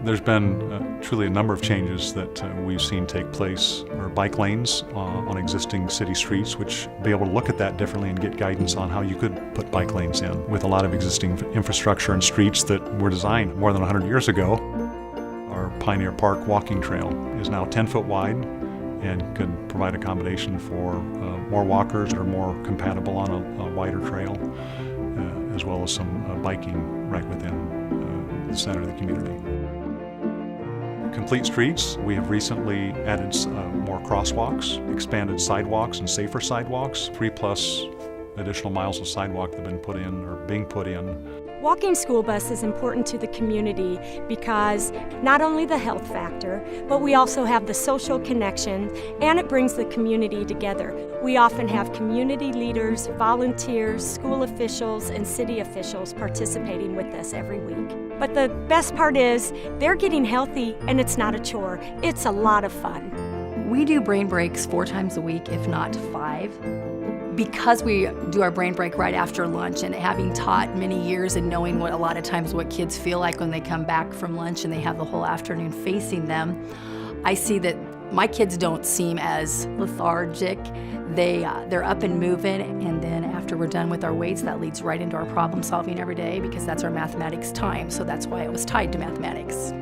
There's been truly a number of changes that we've seen take place, or bike lanes on existing city streets, which be able to look at that differently and get guidance on how you could put bike lanes in. With a lot of existing infrastructure and streets that were designed more than 100 years ago, our Pioneer Park walking trail is now 10 foot wide and could provide accommodation for more walkers that are more compatible on a wider trail, as well as some biking right within the center of the community. Complete streets, we have recently added more crosswalks, expanded sidewalks and safer sidewalks, 3+ additional miles of sidewalk that have been put in or being put in. Walking school bus is important to the community because not only the health factor, but we also have the social connection, and it brings the community together. We often have community leaders, volunteers, school officials, and city officials participating with us every week. But the best part is they're getting healthy, and it's not a chore. It's a lot of fun. We do brain breaks 4 times a week, if not 5. Because we do our brain break right after lunch, and having taught many years and knowing what a lot of times what kids feel like when they come back from lunch and they have the whole afternoon facing them, I see that my kids don't seem as lethargic. They're up and moving, and then after we're done with our weights, that leads right into our problem solving every day, because that's our mathematics time, so that's why it was tied to mathematics.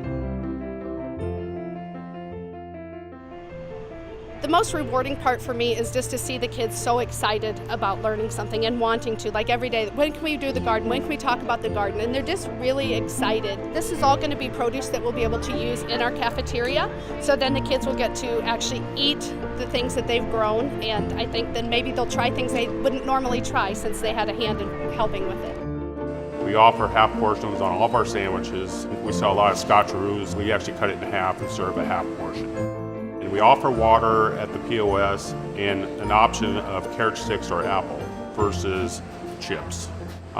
The most rewarding part for me is just to see the kids so excited about learning something and wanting to, like every day, when can we do the garden, when can we talk about the garden, and they're just really excited. This is all going to be produce that we'll be able to use in our cafeteria, so then the kids will get to actually eat the things that they've grown, and I think then maybe they'll try things they wouldn't normally try since they had a hand in helping with it. We offer half portions on all of our sandwiches. We sell a lot of scotcheroos. We actually cut it in half and serve a half portion. And we offer water at the POS and an option of carrot sticks or apple versus chips.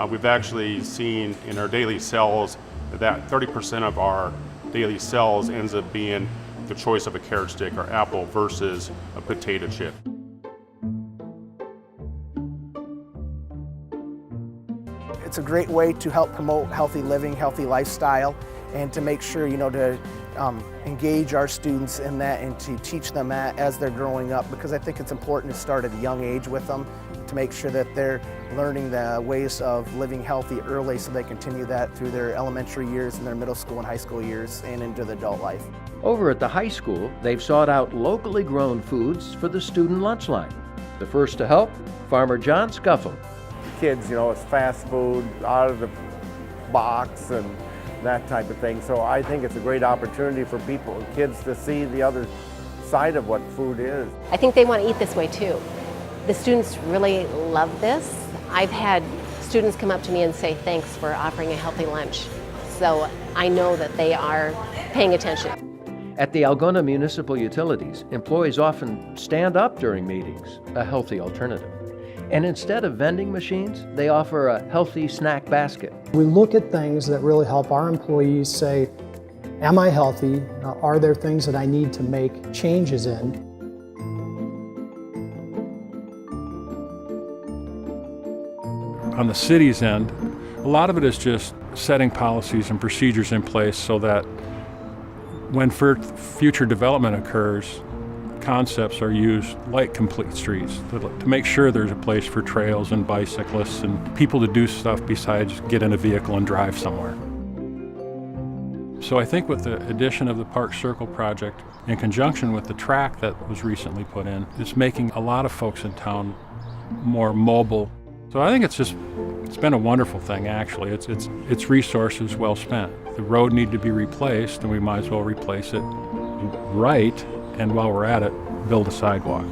We've actually seen in our daily sales that 30% of our daily sales ends up being the choice of a carrot stick or apple versus a potato chip. It's a great way to help promote healthy living, healthy lifestyle, and to make sure, to engage our students in that and to teach them that as they're growing up, because I think it's important to start at a young age with them to make sure that they're learning the ways of living healthy early, so they continue that through their elementary years and their middle school and high school years and into the adult life. Over at the high school, they've sought out locally grown foods for the student lunch line. The first to help, Farmer John Scuffle. Kids, it's fast food, out of the box and that type of thing. So I think it's a great opportunity for kids to see the other side of what food is. I think they want to eat this way too. The students really love this. I've had students come up to me and say thanks for offering a healthy lunch. So I know that they are paying attention. At the Algona Municipal Utilities, employees often stand up during meetings, a healthy alternative. And instead of vending machines, they offer a healthy snack basket. We look at things that really help our employees say, am I healthy? Are there things that I need to make changes in? On the city's end, a lot of it is just setting policies and procedures in place so that when future development occurs, concepts are used like complete streets to make sure there's a place for trails and bicyclists and people to do stuff besides get in a vehicle and drive somewhere. So I think with the addition of the Park Circle project, in conjunction with the track that was recently put in, it's making a lot of folks in town more mobile. So I think it's been a wonderful thing, actually. It's resources well spent. The road need to be replaced, and we might as well replace it right. And while we're at it, build a sidewalk.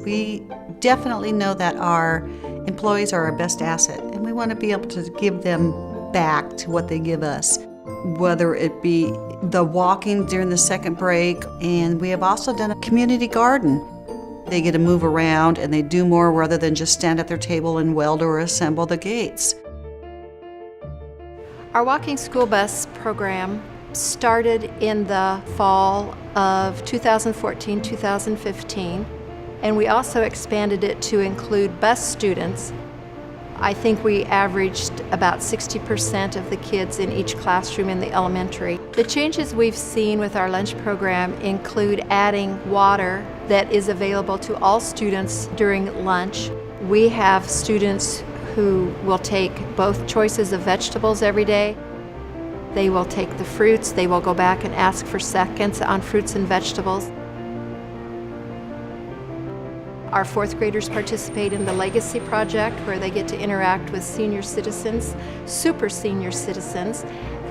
We definitely know that our employees are our best asset, and we want to be able to give them back to what they give us, whether it be the walking during the second break, and we have also done a community garden. They get to move around and they do more rather than just stand at their table and weld or assemble the gates. Our walking school bus program started in the fall of 2014-2015, and we also expanded it to include bus students. I think we averaged about 60% of the kids in each classroom in the elementary. The changes we've seen with our lunch program include adding water that is available to all students during lunch. We have students who will take both choices of vegetables every day. They will take the fruits, they will go back and ask for seconds on fruits and vegetables. Our fourth graders participate in the Legacy Project, where they get to interact with senior citizens, super senior citizens.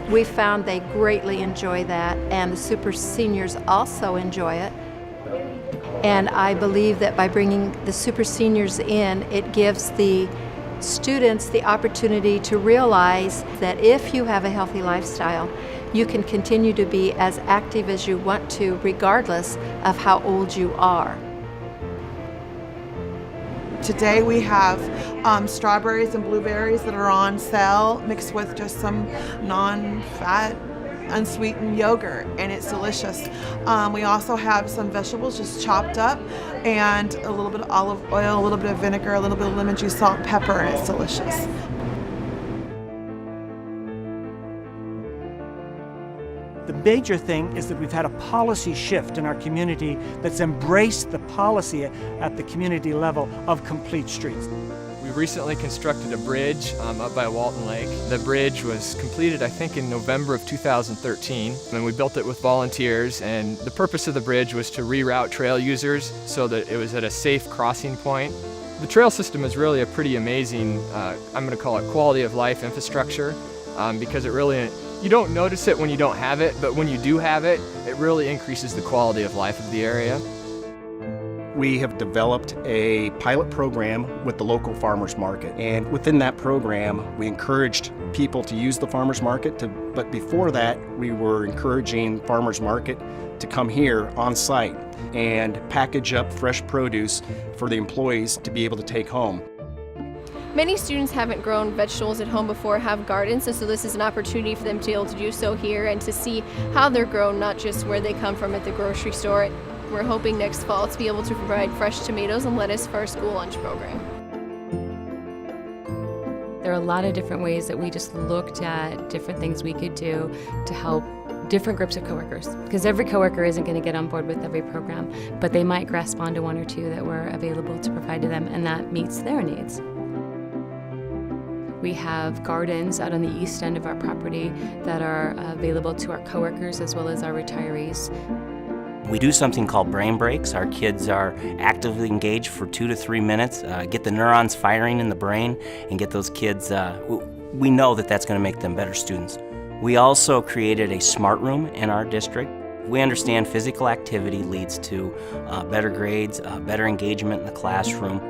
We found they greatly enjoy that, and the super seniors also enjoy it. And I believe that by bringing the super seniors in, it gives the students the opportunity to realize that if you have a healthy lifestyle, you can continue to be as active as you want to, regardless of how old you are. Today we have strawberries and blueberries that are on sale, mixed with just some non-fat, unsweetened yogurt, and it's delicious. We also have some vegetables just chopped up, and a little bit of olive oil, a little bit of vinegar, a little bit of lemon juice, salt, and pepper, and it's delicious. The major thing is that we've had a policy shift in our community that's embraced the policy at the community level of complete streets. We recently constructed a bridge up by Walton Lake. The bridge was completed, I think, in November of 2013, and we built it with volunteers, and the purpose of the bridge was to reroute trail users so that it was at a safe crossing point. The trail system is really a pretty amazing, I'm going to call it quality of life infrastructure, because it really, you don't notice it when you don't have it, but when you do have it, it really increases the quality of life of the area. We have developed a pilot program with the local farmers market, and within that program we encouraged people to use the farmers market, but before that we were encouraging farmers market to come here on site and package up fresh produce for the employees to be able to take home. Many students haven't grown vegetables at home before, have gardens, and so this is an opportunity for them to be able to do so here and to see how they're grown, not just where they come from at the grocery store. We're hoping next fall to be able to provide fresh tomatoes and lettuce for our school lunch program. There are a lot of different ways that we just looked at different things we could do to help different groups of coworkers, because every coworker isn't going to get on board with every program, but they might grasp onto one or two that were available to provide to them, and that meets their needs. We have gardens out on the east end of our property that are available to our coworkers as well as our retirees. We do something called brain breaks. Our kids are actively engaged for 2 to 3 minutes, get the neurons firing in the brain, and get those kids, we know that that's going to make them better students. We also created a smart room in our district. We understand physical activity leads to better grades, better engagement in the classroom.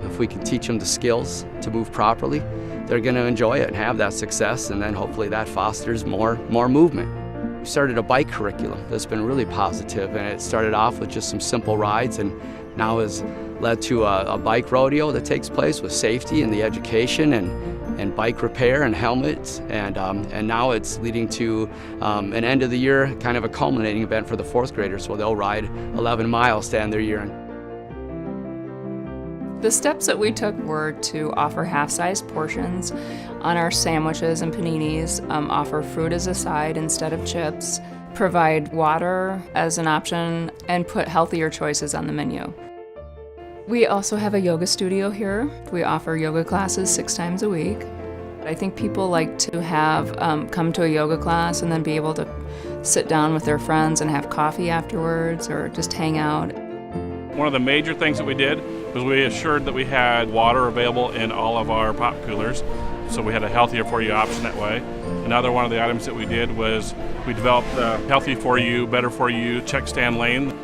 If we can teach them the skills to move properly, they're going to enjoy it and have that success, and then hopefully that fosters more movement. We started a bike curriculum that's been really positive, and it started off with just some simple rides and now has led to a bike rodeo that takes place with safety and the education and bike repair and helmets, and now it's leading to an end of the year kind of a culminating event for the fourth graders where they'll ride 11 miles to end their year. The steps that we took were to offer half-sized portions on our sandwiches and paninis, offer fruit as a side instead of chips, provide water as an option, and put healthier choices on the menu. We also have a yoga studio here. We offer yoga classes 6 times a week. I think people like to have come to a yoga class and then be able to sit down with their friends and have coffee afterwards or just hang out. One of the major things that we did was we assured that we had water available in all of our pop coolers, so we had a healthier for you option that way. Another one of the items that we did was we developed a healthy for you, better for you check stand lane.